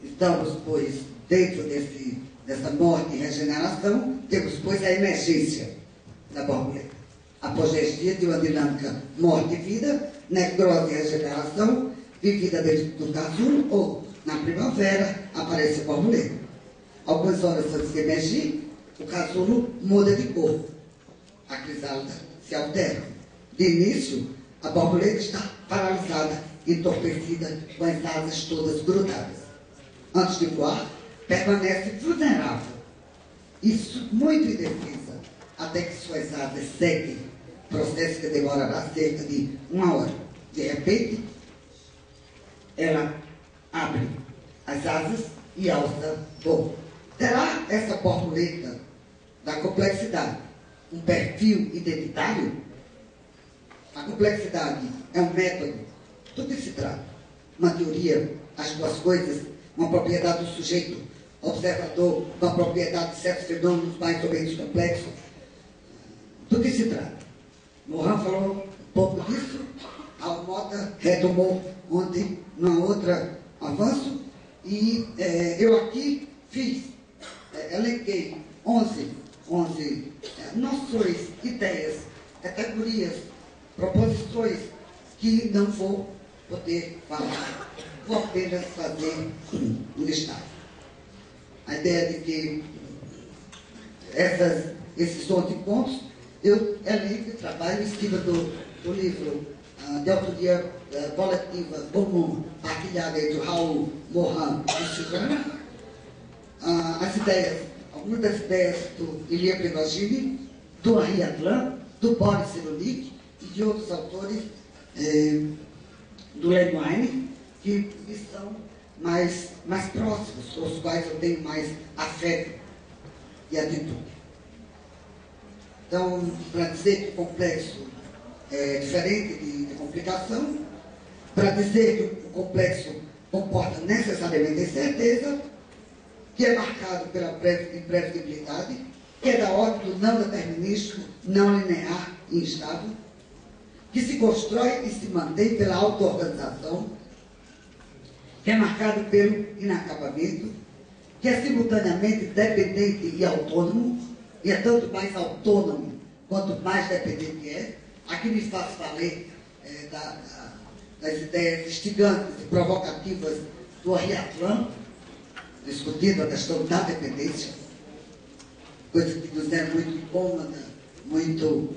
Estamos, pois, dentro dessa morte e regeneração, temos, pois, a emergência da borboleta. Após 10 dias de uma dinâmica morte e vida, necrose e regeneração, vivida dentro do casulo, ou, na primavera, aparece a borboleta. Algumas horas antes de emergir, o casulo muda de cor. A crisálida se altera. De início, a borboleta está paralisada, entorpecida, com as asas todas grudadas. Antes de voar, permanece vulnerável. Isso muito indefesa, até que suas asas sequem, processo que demorará cerca de 1 hora. De repente, ela abre as asas e alça voo. Terá essa borboleta da complexidade um perfil identitário? A complexidade é um método. Tudo isso se trata. Uma teoria, as duas coisas, uma propriedade do sujeito observador, uma propriedade de certos fenômenos mais ou menos complexos. Tudo isso se trata. Morin falou um pouco disso, Almota retomou ontem numa outra avanço, e eu aqui elenquei 11 noções, ideias, categorias, proposições que não vou poder falar, vou apenas fazer um listado. A ideia de que esses 11 pontos eu elenco e trabalho em cima do livro de autoria coletiva comum, partilhada entre o Raul, Morin e Suzana. As ideias, algumas das ideias do Ilia Prigogine, do Henri Atlan, do Boris Cyrulnik e de outros autores do Lemoine, que me são mais próximos, com os quais eu tenho mais afeto e atitude. Então, para dizer que o complexo é diferente de complicação, para dizer que o complexo comporta necessariamente incerteza, que é marcado pela imprevisibilidade, que é da ordem do não determinístico, não linear e instável, que se constrói e se mantém pela auto-organização, que é marcado pelo inacabamento, que é simultaneamente dependente e autônomo, e é tanto mais autônomo quanto mais dependente é. Aqui me faço valer das ideias instigantes e provocativas do Henri Atlan, discutindo a questão da dependência, coisa que nos é muito incômoda, muito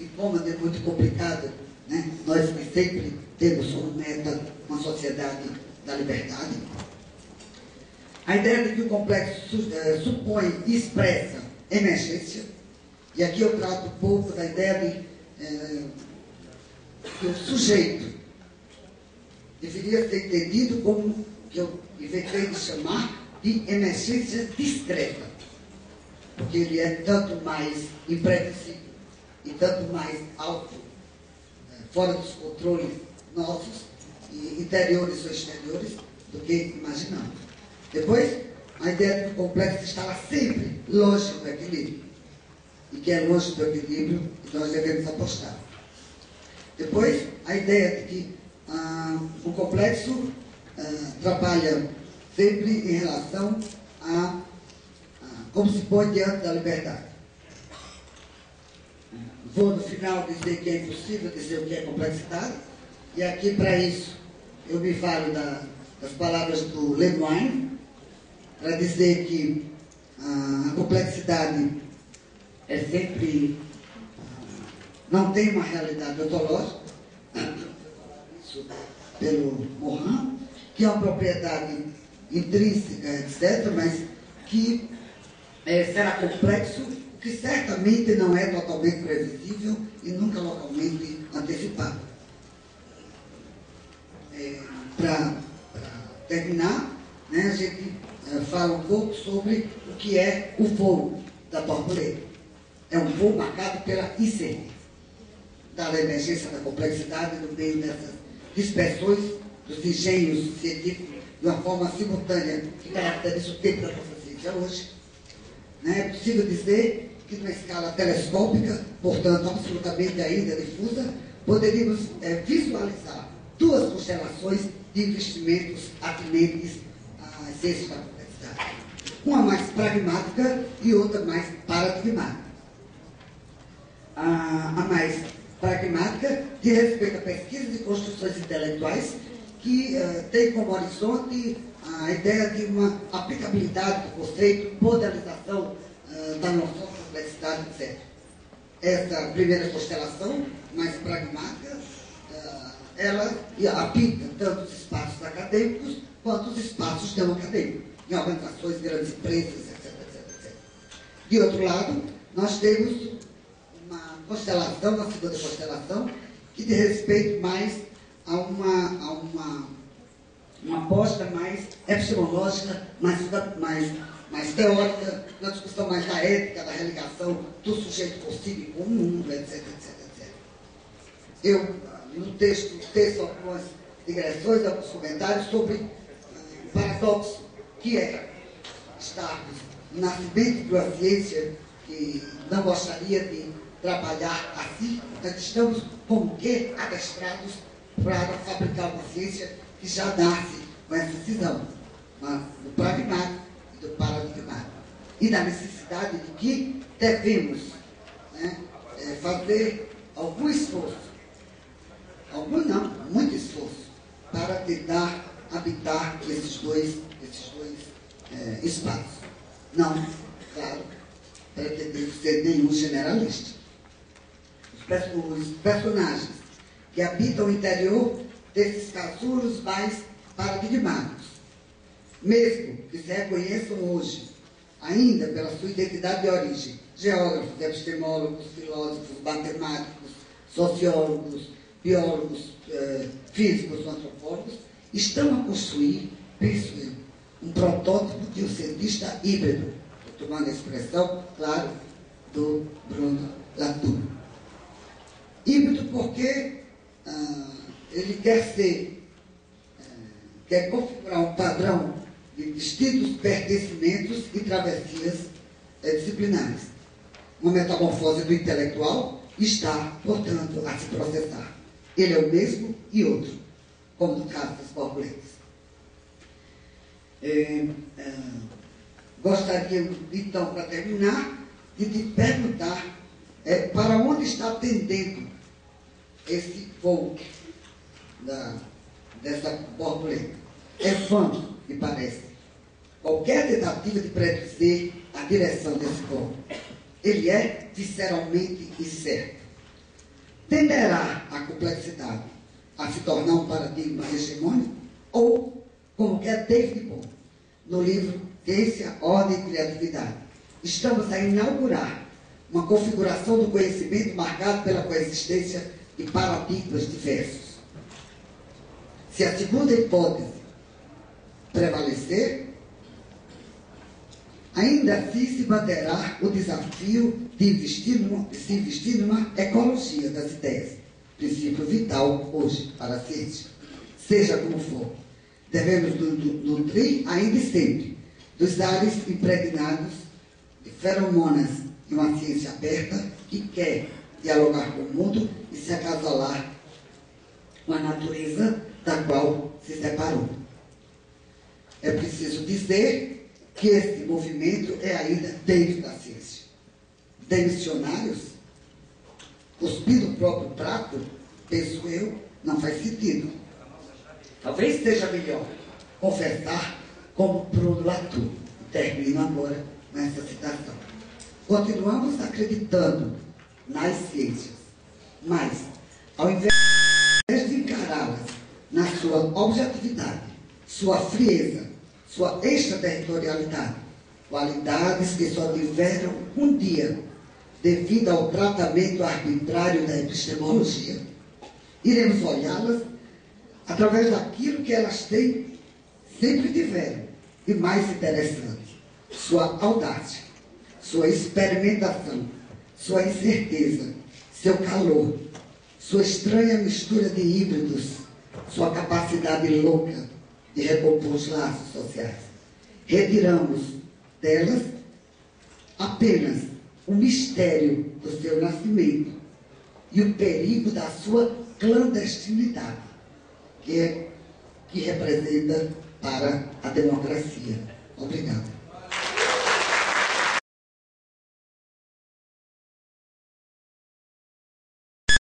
incômoda e muito complicada, né? Nós que sempre temos como meta uma sociedade da liberdade. A ideia de que o complexo supõe e expressa emergência, e aqui eu trato um pouco da ideia de que o sujeito deveria ser entendido como que eu inventei de chamar de emergência discreta, porque ele é tanto mais imprevisível e tanto mais alto, fora dos controles nossos, interiores ou exteriores, do que imaginamos. Depois, a ideia de que o complexo está lá sempre longe do equilíbrio, e que é longe do equilíbrio que nós devemos apostar. Depois, a ideia de que o complexo trabalha sempre em relação a como se põe diante da liberdade. Vou, no final, dizer que é impossível dizer o que é complexidade, e aqui, para isso, eu me falo das palavras do Lemoine, para dizer que a complexidade é sempre, não tem uma realidade ontológica, isso pelo Morin, que é uma propriedade intrínseca, etc., mas que será complexo, que certamente não é totalmente previsível e nunca localmente antecipado. Para terminar, né, a gente fala um pouco sobre o que é o voo da borboleta. É um voo marcado pela incerteza, dada a emergência da complexidade no meio dessas dispersões dos engenhos científicos de uma forma simultânea que caracteriza o tempo da nossa ciência hoje. É possível dizer que, numa escala telescópica, portanto absolutamente ainda difusa, poderíamos visualizar duas constelações de investimentos atinentes às ciências da complexidade. Uma mais pragmática e outra mais paradigmática. A mais pragmática diz respeito à pesquisa de construções intelectuais que tem como horizonte a ideia de uma aplicabilidade do conceito, modelização da noção de complexidade, etc. Essa primeira constelação, mais pragmática, ela habita tanto os espaços acadêmicos quanto os espaços não acadêmicos, em organizações, grandes empresas, etc, etc, etc. De outro lado, nós temos uma constelação, a segunda constelação, que diz respeito mais a uma aposta mais epistemológica, mais teórica, uma discussão mais da ética, da religação do sujeito consigo e com o mundo, etc, etc, etc. Eu, no texto algumas digressões, alguns comentários sobre o paradoxo que é estarmos no nascimento de uma ciência que não gostaria de trabalhar assim, nós estamos como que adestrados para fabricar uma ciência que já nasce com essa cisão do pragmático e do paradigmático. E da necessidade de que devemos, né, fazer algum esforço, algum não, muito esforço, para tentar habitar esses dois espaços. Não, claro, pretendendo ser nenhum generalista. Os personagens que habitam o interior desses casulos mais paradigmáticos, mesmo que se reconheçam hoje, ainda pela sua identidade de origem, geógrafos, epistemólogos, filósofos, matemáticos, sociólogos, biólogos, físicos, antropólogos, estão a construir, penso eu, um protótipo de um cientista híbrido, tomando a expressão, claro, do Bruno Latour. Híbrido porque ele quer configurar um padrão de distintos pertencimentos e travessias disciplinares. Uma metamorfose do intelectual está, portanto, a se processar. Ele é o mesmo e outro, como no caso das borboletas. Gostaria, então, para terminar, de te perguntar para onde está tendendo esse voo dessa borboleta. É vão, me parece. Qualquer tentativa de predizer a direção desse voo, ele é visceralmente incerto. Tenderá a complexidade a se tornar um paradigma hegemônico? Ou, como quer David Bohm, no livro Ciência, Ordem e Criatividade, estamos a inaugurar uma configuração do conhecimento marcado pela coexistência de paradigmas diversos. Se a segunda hipótese prevalecer, ainda assim se manterá o desafio de se investir numa ecologia das ideias, princípio vital hoje para a ciência. Seja como for, devemos nutrir ainda e sempre dos ares impregnados de feromonas de uma ciência aberta que quer dialogar com o mundo e se acasalar com a natureza da qual se separou. É preciso dizer que esse movimento é ainda dentro da ciência. Demissionários, cuspir do próprio prato, penso eu, não faz sentido. Talvez seja melhor conversar como Bruno Latour. Termino agora nessa citação. Continuamos acreditando nas ciências, mas, ao invés de encará-las na sua objetividade, sua frieza, sua extraterritorialidade, qualidades que só tiveram um dia devido ao tratamento arbitrário da epistemologia, iremos olhá-las através daquilo que elas têm, sempre tiveram, e mais interessante, sua audácia, sua experimentação, sua incerteza, seu calor, sua estranha mistura de híbridos, sua capacidade louca de recompor os laços sociais. Retiramos delas apenas o mistério do seu nascimento e o perigo da sua clandestinidade. que representa para a democracia. Obrigada.